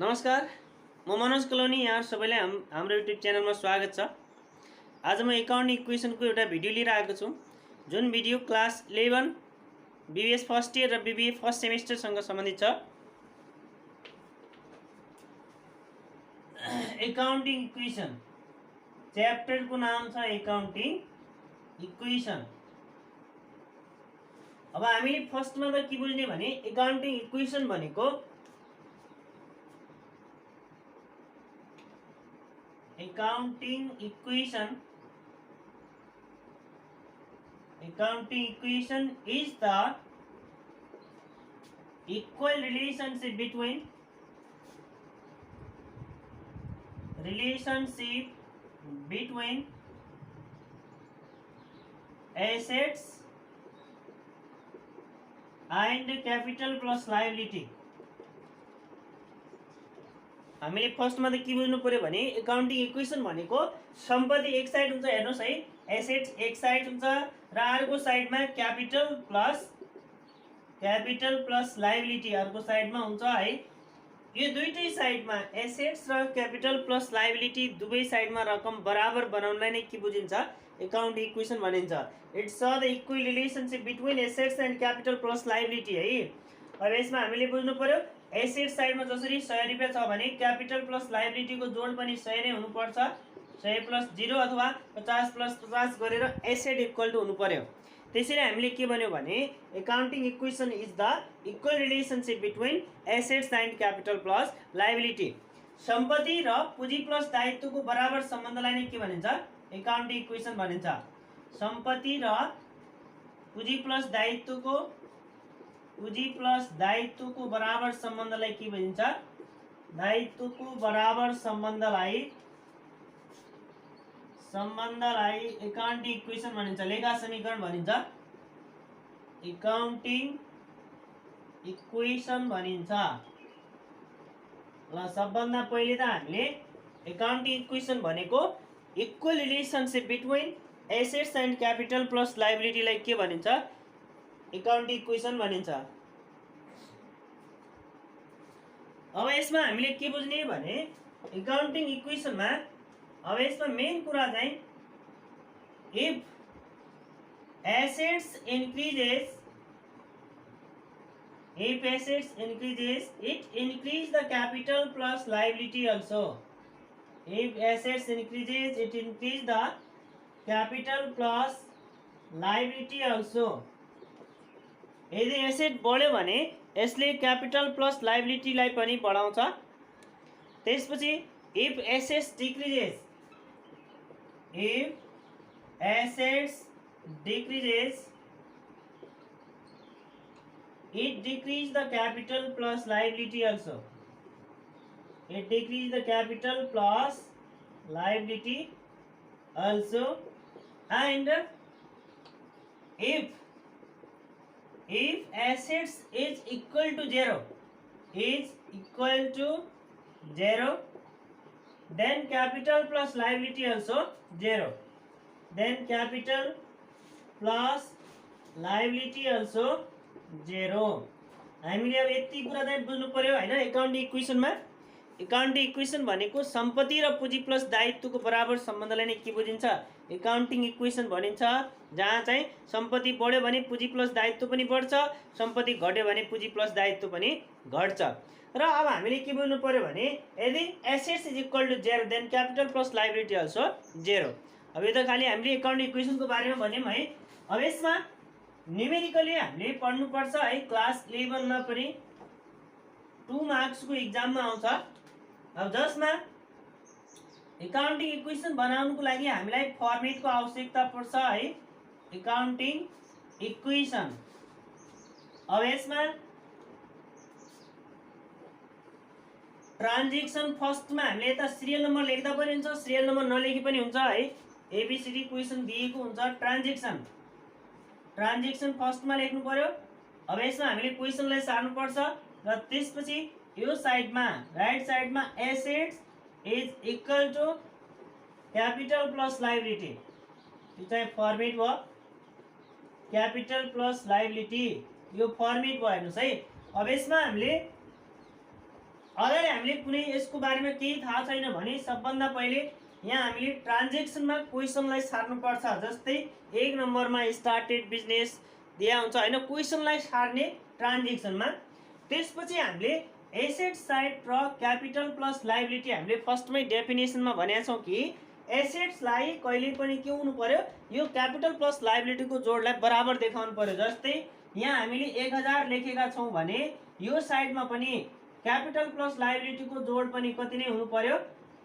नमस्कार, म मनोज कलोनी। यहाँ सबैलाई हाम्रो युट्युब च्यानलमा स्वागत छ। आज म एकाउन्ट इक्वेसनको एउटा भिडियो लिएर आएको छु, जुन video class 11 BBS first year र बीबीए फर्स्ट सेमेस्टरसँग सम्बन्धित छ। एकाउन्टिङ इक्वेसन च्याप्टरको नाम छ एकाउन्टिङ इक्वेसन। अब हामीले फर्स्टमा त के बुझ्ने भने एकाउन्टिङ इक्वेसन भनेको accounting equation is the equal relationship between assets and capital plus liability। हामीले फर्स्टमा त के बुझ्नु पर्यो भने एकाउन्टिङ इक्वेसन भनेको सम्पत्ति एक साइड हुन्छ, हेर्नुहोस् है, एसेट्स एक साइड हुन्छ र अर्को साइडमा क्यापिटल प्लस लायबिलिटी अर्को साइडमा हुन्छ है। यो दुईटै साइडमा एसेट्स र क्यापिटल प्लस लायबिलिटी दुवै साइडमा रकम बराबर बनाउनलाई नै के बुझिन्छ, एकाउन्टिङ इक्वेसन भनिन्छ। It's the equal relationship between assets and capital plus liability है। अब यसमा हामीले बुझ्नु पर्यो एसेट साइडमा जसरी 100 रुपैयाँ छ भने क्यापिटल प्लस लायबिलिटीको जोड पनि 100 नै हुनुपर्छ। 100 प्लस 0 अथवा 50 प्लस 50 गरेर एसेट इक्वल टु हुनु पर्यो। त्यसैले हामीले के भन्यो भने accounting equation is the equal relationship between assets and capital plus liability. सम्पत्ति र पुँजी प्लस दायित्वको बराबर सम्बन्धलाई नै के भनिन्छ, एकाउन्टिङ इक्वेसन भनिन्छ। सम्पत्ति र पुँजी प्लस दायित्वको बराबर सम्बन्धलाई के भनिन्छ, दायित्वको बराबर सम्बन्धलाई एकाउन्टिङ इक्वेसन भनिन्छ, लेखा समीकरण भनिन्छ, एकाउन्टिङ इक्वेसन भनिन्छ। ल सबभन्दा पहिले त हामीले एकाउन्टिङ इक्वेसन भनेको equal relationship between assets and capital plus लायबिलिटीलाई के भनिन्छ, एकाउन्टिङ इक्वेसन भनिन्छ। अब यसमा हामीले के बुझ्ने भने एकाउन्टिङ इक्वेसनमा अब यसमा मेन कुरा चाहिँ if assets increases it increase the capital plus liability also। if assets increases it increase the capital plus liability also। यदि एसेट बढ्यो भने यसले क्यापिटल प्लस लायबिलिटीलाई पनि बढाउँछ। त्यसपछि if assets decreases it decrease the capital plus liability also। it decrease the capital plus liability also। and if assets is equal to zero then capital plus liability also zero, then capital plus liability also zero। हामीले अब यति कुरा चाहिँ बुझ्नु पर्यो हैन। Accounting equation भनेको सम्पत्ति र पुँजी प्लस दायित्वको बराबर सम्बन्धलाई नै के बुझिन्छ, एकाउन्टिङ इक्वेसन भनिन्छ। जहाँ चाहिँ सम्पत्ति बढ्यो भने पुँजी प्लस दायित्व पनि बढ्छ, सम्पत्ति घट्यो भने पुँजी प्लस दायित्व पनि घट्छ। र अब हामीले के बुझ्नु पर्यो भने यदि assets is equal to 0 then capital plus liability also 0। अब यो त खाली हामीले एकाउन्टिङ इक्वेसनको बारेमा भन्यौँ है। अब यसमा न्युमेरिकली हामीले पढ्नुपर्छ है। क्लास 11 मा पनि 2 मार्क्सको एक्जाममा आउँछ। अब जसमा एकाउन्टिङ इक्वेसन बनाउनुको लागि हामीलाई फर्मेटको आवश्यकता पर्छ है, एकाउन्टिङ इक्वेसन। अब यसमा ट्रान्जेक्सन फर्स्टमा हामीले यता सिरियल नम्बर लेख्दा पनि हुन्छ, सिरियल नम्बर नलेखी पनि हुन्छ है। एबीसीडी क्वेसन दिएको हुन्छ। ट्रान्जेक्सन फर्स्टमा लेख्नु पर्यो। अब यसमा हामीले क्वेसनलाई सार्नुपर्छ र त्यसपछि यो साइडमा राइट साइडमा assets is equal to capital plus liability, यो चाहिँ फर्मेट भयो। क्यापिटल प्लस लायबिलिटी यो फर्मेट भयो हेर्नुस् है। अब यसमा हामीले अगाडि हामीले कुनै यसको बारेमा केही थाहा छैन भने सबभन्दा पहिले यहाँ हामीले ट्रान्जेक्सनमा क्वेसनलाई सार्नुपर्छ। जस्तै 1 नम्बरमा स्टार्टेड बिजनेस दिया हुन्छ हैन, क्वेसनलाई सार्ने ट्रान्जेक्सनमा। त्यसपछि हामीले एसेट साइड र क्यापिटल प्लस लायबिलिटी हामीले फर्स्टमै डेफिनेसनमा भनेका छौं कि एसेट्सलाई कहिले पनि के हुनु पर्यो, यो क्यापिटल प्लस लायबिलिटीको जोडलाई बराबर देखाउनु पर्यो। जस्तै यहाँ हामीले 1000 लेखेका छौं भने यो साइडमा पनि क्यापिटल प्लस लायबिलिटीको जोड पनि कति नै हुनु पर्यो,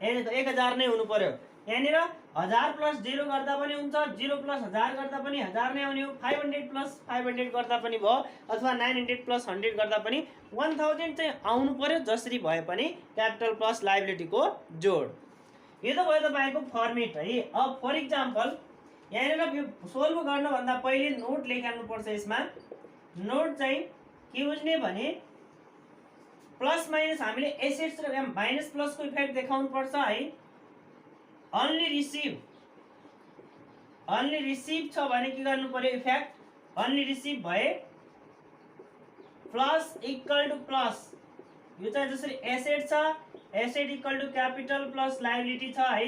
1000 नै हुनु पर्यो। यहाँनिर 1000 प्लस 0 गर्दा पनि हुन्छ, 0 प्लस 1000 गर्दा पनि 1000 नै आउने हो, 500 प्लस 500 गर्दा पनि भयो, अथवा 900 प्लस 100 गर्दा पनि 1000 चाहिँ आउनु पर्यो, जसरी भए पनि क्यापिटल प्लस लायबिलिटीको जोड। यो त भयो तपाईको फर्मेट है। अब फर इक्जाम्पल यहाँनिर सोल्भ गर्नुभन्दा पहिले नोट लेखाल्नु पर्छ। यसमा नोट चाहिँ के बुझ्ने भने प्लस माइनस हामीले एसेट्स र माइनस प्लस को इफेक्ट देखाउनु पर्छ है। अन्ली रिसिभ छ भने के गर्नु पर्यो, इफेक्ट अन्ली रिसिभ भए प्लस इक्वल टु प्लस, यो चाहिँ जसरी एसेट छ asset equal to capital plus liability छ है।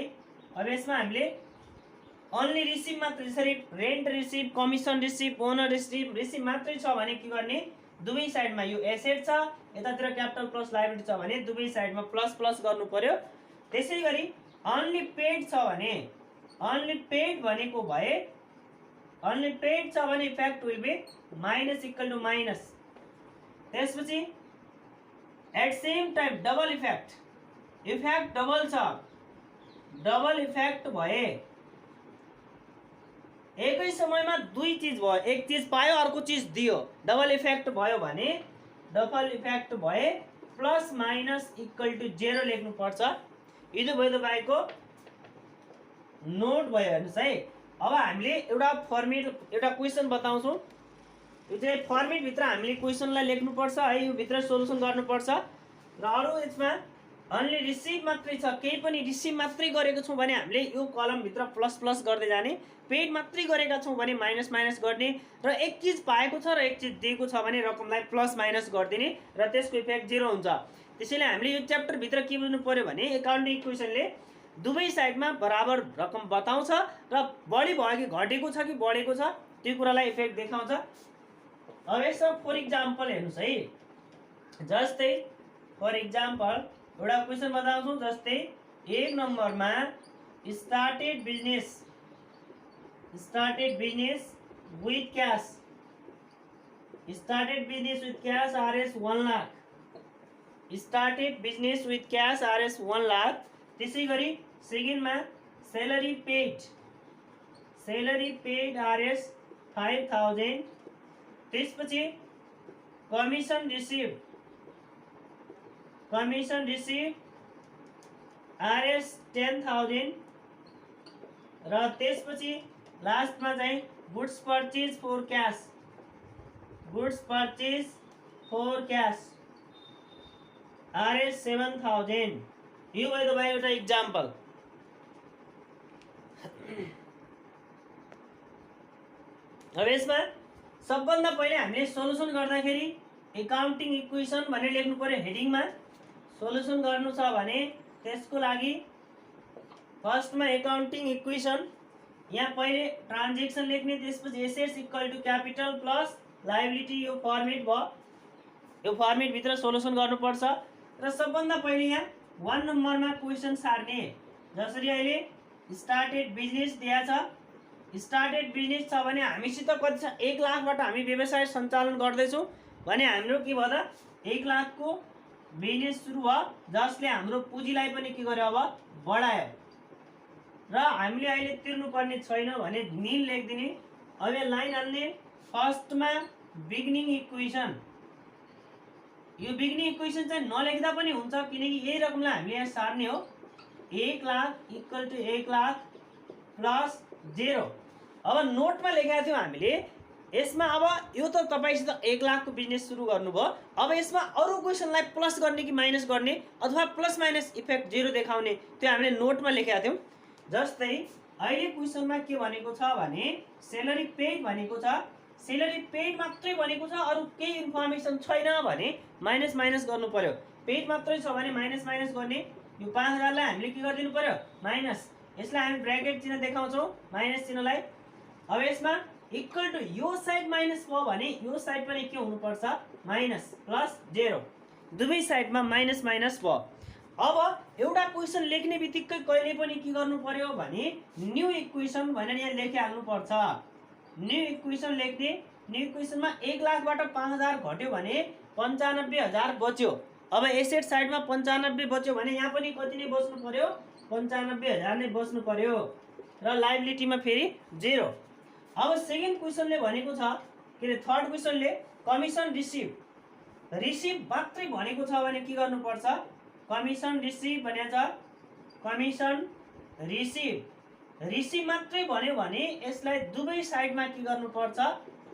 अब यसमा हामीले अन्ली रिसिभ मात्र, जसरी rent receive, commission receive, bonus receive मात्रै छ भने के गर्ने, दुवै साइडमा यो एसेट छ यतातिर क्यापिटल प्लस लायबिलिटी छ भने दुवै साइडमा प्लस प्लस गर्नु पर्यो। त्यसैगरी अन्ली पेड छ भने, अन्ली पेड भनेको भए अन्ली पेड छ भने effect will be minus equal to minus. त्यसपछि at same time double effect, effect double छ, डबल इफेक्ट भए एकै समयमा दुई चीज भयो, एक चीज पायो अर्को चीज दियो, डबल इफेक्ट भयो भने डबल इफेक्ट भए प्लस माइनस इक्वल टु 0 लेख्नु पर्छ। यो भयो तपाईको नोट भयो हेर्नुस् है। अब हामीले एउटा फर्मेट, एउटा क्वेशन बताउँछौं। यो चाहिँ फर्मेट भित्र हामीले क्वेशनलाई लेख्नु पर्छ है, यो भित्र सोलुसन गर्नु पर्छ। र अरु यसमा अन्ली रिसिभ मात्रै छ, केही पनि रिसिभ मात्रै गरेको छौं भने हामीले यो कलम भित्र प्लस प्लस गर्दै जाने, पेड मात्रै गरेका छौं भने माइनस माइनस गर्ने, र एक चीज पाएको छ र एक चीज दिएको छ भने रकमलाई प्लस माइनस गरिदिने, र त्यसको इफेक्ट 0 हुन्छ। त्यसैले हामीले यो च्याप्टर भित्र के बुझ्नु पर्यो भने एकाउन्टिङ इक्वेसनले दुवै साइडमा बराबर रकम बताउँछ र बढी भयो कि घटेको छ कि बढेको छ त्यो कुरालाई इफेक्ट देखाउँछ। अब यसमा फर इक्जाम्पल हेर्नुस् है। जस्तै फर इक्जाम्पल एउटा क्वेशन बताउँछौं। जस्तै 1 नम्बरमा started business with cash, started business with cash RS 1 lakh, started business with cash RS 1 lakh. त्यसैगरी सेकेन्डमा सैलरी पेड आरएस 5000। त्यसपछि कमिसन रिसिभ आरएस 10000। र त्यसपछि लास्टमा चाहिँ goods purchase for cash RS 7000। यो भयो तपाईको एउटा इक्जाम्पल। अब यसमा सबभन्दा पहिले हामीले सोलुसन गर्दाखेरि एकाउन्टिङ इक्वेसन भनेर लेख्नु पर्यो हेडिङमा। सोलुसन गर्नु छ भने त्यसको लागि फर्स्टमा एकाउन्टिङ इक्वेसन, यहाँ पहिले ट्रान्जेक्सन लेख्ने, त्यसपछि assets equal to capital plus liability, यो फर्मेट भयो। यो फर्मेट भित्र सोलुसन गर्नुपर्छ। र सबभन्दा पहिले यहाँ 1 नम्बरमा क्वेशन सार्ने। जसरी अहिले स्टार्टेड बिजनेस दिया छ, स्टार्टेड बिजनेस छ भने हामीसित कति छ, 1 लाखबाट हामी व्यवसाय सञ्चालन गर्दैछौँ भने हाम्रो के भयो त 1 लाखको बिजनेस सुरु भयो, जसले हाम्रो पुँजीलाई पनि के गर्यो, अब बढायो। र हामीले अहिले तिर्नुपर्ने छैन भने नील लेखिदिने। अब यहाँ लाइन हाल्ने। फर्स्टमा बिगिनिङ इक्वेसन, यो बिगिनिङ इक्वेसन चाहिँ नलेख्दा पनि हुन्छ किनकि यही रकमलाई हामीले यहाँ सार्ने हो। 1 lakh equal to 1 lakh plus 0। अब नोटमा लेखेका थियौँ हामीले, यसमा अब यो त तपाईसित 1 लाखको बिजनेस सुरु गर्नुभयो। अब यसमा अरु क्वेशनलाई प्लस गर्ने कि माइनस गर्ने अथवा प्लस माइनस इफेक्ट 0 देखाउने, त्यो हामीले नोटमा लेखेका थियौँ। जस्तै अहिले क्वेशनमा के भनेको छ भने सैलरी पेड भनेको छ, सैलरी पेड मात्रै भनेको छ, अरु केही इन्फर्मेसन छैन भने माइनस माइनस गर्नु पर्यो। पेज मात्रै छ भने माइनस माइनस गर्ने, यो 5000 लाई हामीले के गरिदिनु पर्यो माइनस, यसलाई हामी ब्र्याकेट चिन्ह देखाउँछौँ माइनस चिन्हलाई। अब यसमा इक्वल टु यो साइड माइनस भयो भने यो साइड पनि के हुनुपर्छ माइनस प्लस 0, दुवै साइडमा माइनस माइनस भयो। अब एउटा क्वेसन लेख्ने बित्तिकै कहिले पनि के गर्नु पर्यो भने न्यू इक्वेसन भनेर यहाँ लेखिहाल्नु पर्छ। न्यू इक्वेसन लेख्ने, न्यू इक्वेसनमा 1 लाखबाट 5000 घट्यो भने 95000 बच्यो। अब एसेट साइडमा 95 बच्यो भने यहाँ पनि कति नै बस्नु पर्यो 95000 नै बस्नु पर्यो र लायबिलिटीमा फेरि 0। अब सेकेन्ड क्वेसनले भनेको छ के अरे थर्ड क्वेसनले कमिसन रिसिभ, रिसिभ मात्रै भनेको छ भने के गर्नुपर्छ, कमिसन रिसिभ भनेको छ, कमिसन रिसिभ, रिसिभ मात्रै भन्यो भने यसलाई दुवै साइडमा के गर्नुपर्छ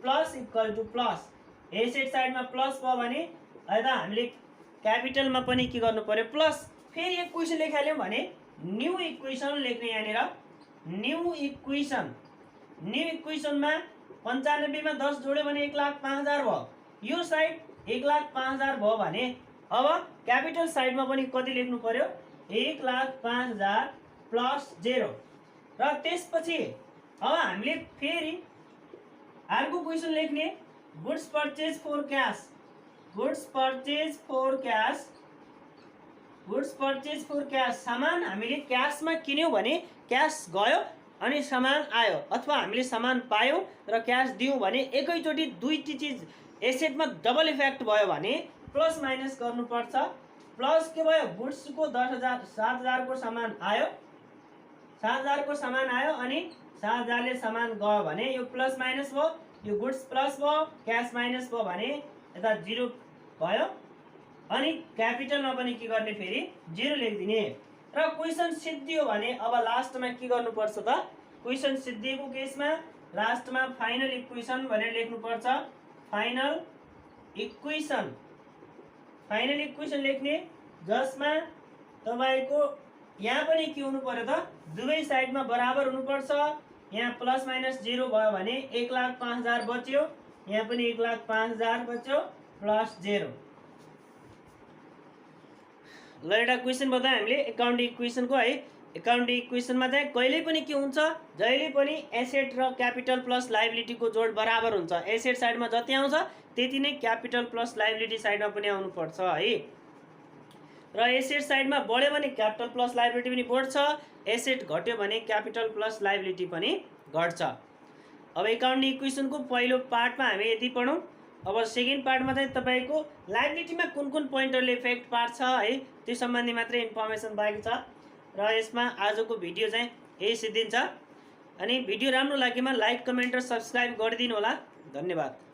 plus equal to plus, asset साइडमा प्लस भयो भने यता हामीले क्यापिटलमा पनि के गर्नु पर्यो प्लस। फेरि एक क्वेसन लेखाल्यौँ भने न्यू इक्वेसन लेख्ने यहाँनिर न्यू इक्वेसन, न्यू इक्वेसनमा 95 मा 10 जोड्यो भने 1,05,000 भयो, यो साइड 1,05,000 भयो भने अब क्यापिटल साइडमा पनि कति लेख्नु पर्यो 1,05,000 प्लस 0। र त्यसपछि अब हामीले फेरि अर्को क्वेसन लेख्ने goods purchase for cash, goods purchase for cash, goods purchase for cash, सामान हामीले क्याशमा किन्यौँ भने क्याश गयो अनि सामान आयो, अथवा हामीले सामान पायौँ र क्याश दियौँ भने एकैचोटि दुईटी चिज एसेटमा डबल इफेक्ट भयो भने प्लस माइनस गर्नुपर्छ। प्लस के भयो गुड्सको 10,000 7,000 को सामान आयो, 7,000 को सामान आयो अनि 7,000 ले सामान गयो भने यो प्लस माइनस भयो, यो गुड्स प्लस भयो क्याश माइनस भयो भने यता 0 भयो अनि क्यापिटलमा पनि के गर्ने फेरि 0 लेखिदिने। र क्वेसन सिद्धियो भने अब लास्टमा के गर्नुपर्छ त, क्वेसन सिद्धिएको केसमा लास्टमा फाइनल इक्वेसन भनेर लेख्नुपर्छ, फाइनल इक्वेसन, फाइनल इक्वेसन लेख्ने जसमा तपाईको यहाँ पनि के हुनु पर्यो त दुवै साइडमा बराबर हुनुपर्छ। यहाँ प्लस माइनस 0 भयो भने 1,05,000 बच्यो, यहाँ पनि 1,05,000 बच्यो प्लस 0। ल एउटा क्वेसन बताए हामीले एकाउन्टिङ इक्वेसनको है। एकाउन्टिङ इक्वेसनमा चाहिँ कहिले पनि के हुन्छ, जहिले पनि एसेट र क्यापिटल प्लस लायबिलिटीको जोड बराबर हुन्छ। एसेट साइडमा जति आउँछ त्यति नै क्यापिटल प्लस लायबिलिटी साइडमा पनि आउनुपर्छ है। र एसेट साइडमा बढ्यो भने क्यापिटल प्लस लायबिलिटी पनि बढ्छ, एसेट घट्यो भने क्यापिटल प्लस लायबिलिटी पनि घट्छ। अब एकाउन्टिङ इक्वेसनको पहिलो पार्टमा हामी यति पढौँ। अब सेकेन्ड पार्टमा चाहिँ तपाईको लायबिलिटीमा कुन कुन पोइन्टरले इफेक्ट पार्छ है त्यो सम्बन्धी मात्रै इन्फर्मेसन बाँकी छ। र यसमा आजको भिडियो चाहिँ यही सिद्धिन्छ। अनि भिडियो राम्रो लागेमा लाइक कमेन्ट र सब्स्क्राइब गरिदिनु होला। धन्यवाद।